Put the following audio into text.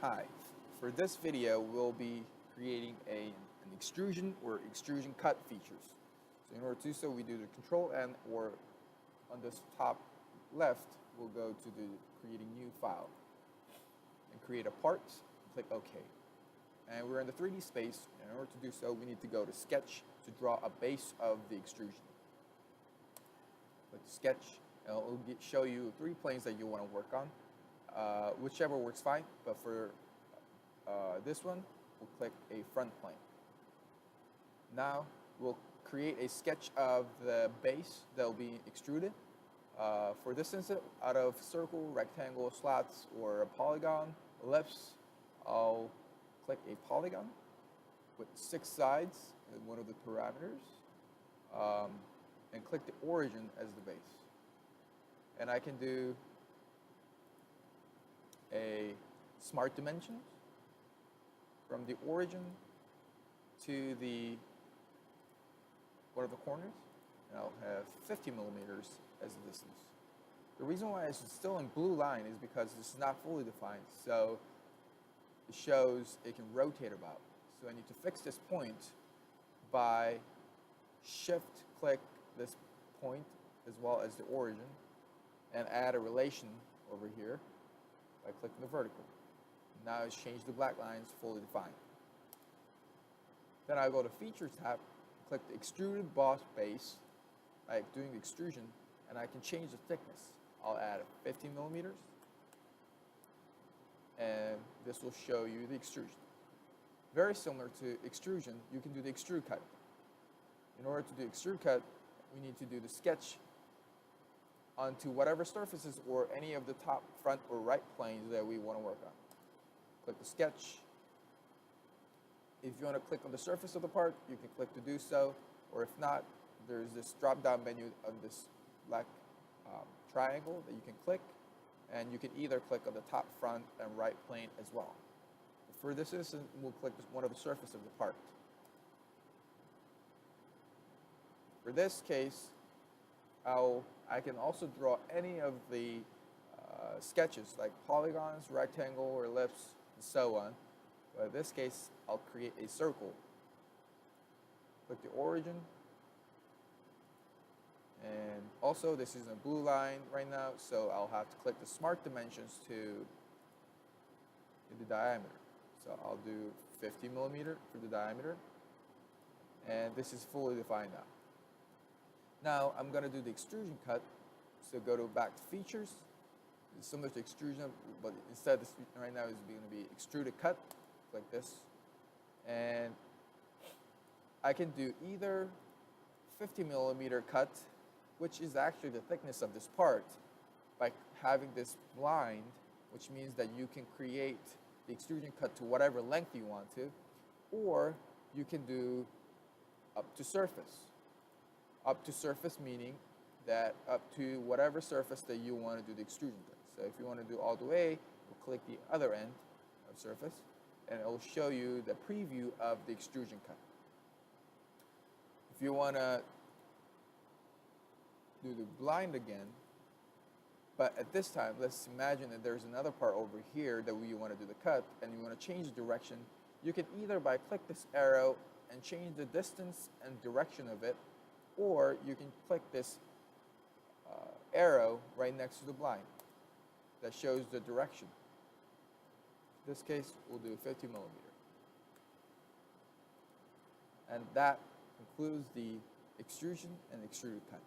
Hi, for this video we'll be creating an extrusion or extrusion cut features. So in order to do so, we do the control N, or on this top left we'll go to the creating new file and create a part, click OK. And we're in the 3D space. In order to do so, we need to go to sketch to draw a base of the extrusion. Click sketch and it'll show you 3 planes that you want to work on. Whichever works fine, but for this one, we'll click a front plane. Now we'll create a sketch of the base that will be extruded. For this instance, out of circle, rectangle, slots, or a polygon, ellipse, I'll click a polygon with 6 sides as one of the parameters, and click the origin as the base. And I can do a smart dimensions from the origin to the one of the corners, and I'll have 50 millimeters as the distance. The reason why it's still in blue line is because this is not fully defined, so it shows it can rotate about. So I need to fix this point by shift click this point as well as the origin and add a relation over here by clicking the vertical. Now it's changed the black lines fully defined. Then I go to Features tab, click the Extruded Boss Base by doing the extrusion, and I can change the thickness. I'll add 50 millimeters, and this will show you the extrusion. Very similar to extrusion, you can do the Extrude Cut. In order to do Extrude Cut, we need to do the sketch onto whatever surfaces or any of the top, front, or right planes that we want to work on. Click the sketch. If you want to click on the surface of the part, you can click to do so, or if not, there's this drop-down menu on this black triangle that you can click, and you can either click on the top, front, and right plane as well. For this instance, we'll click one of the surface of the part. For this case, I can also draw any of the sketches like polygons, rectangle, or ellipse, and so on. But in this case, I'll create a circle. Click the origin. And also, this is a blue line right now, so I'll have to click the smart dimensions to the diameter. So I'll do 50 millimeter for the diameter. And this is fully defined now. Now I'm going to do the extrusion cut. So go to back to features. It's similar to extrusion, but instead this right now is going to be extruded cut, like this. And I can do either 50 millimeter cut, which is actually the thickness of this part, by having this blind, which means that you can create the extrusion cut to whatever length you want to, or you can do up to surface. Up to surface meaning that up to whatever surface that you want to do the extrusion cut. So if you want to do all the way, we'll click the other end of surface, and it will show you the preview of the extrusion cut. If you want to do the blind again, but at this time, let's imagine that there's another part over here that we want to do the cut, and you want to change the direction. You can either by click this arrow and change the distance and direction of it, or you can click this arrow right next to the blind that shows the direction. In this case, we'll do 50 millimeter. And that concludes the extrusion and extruded cut.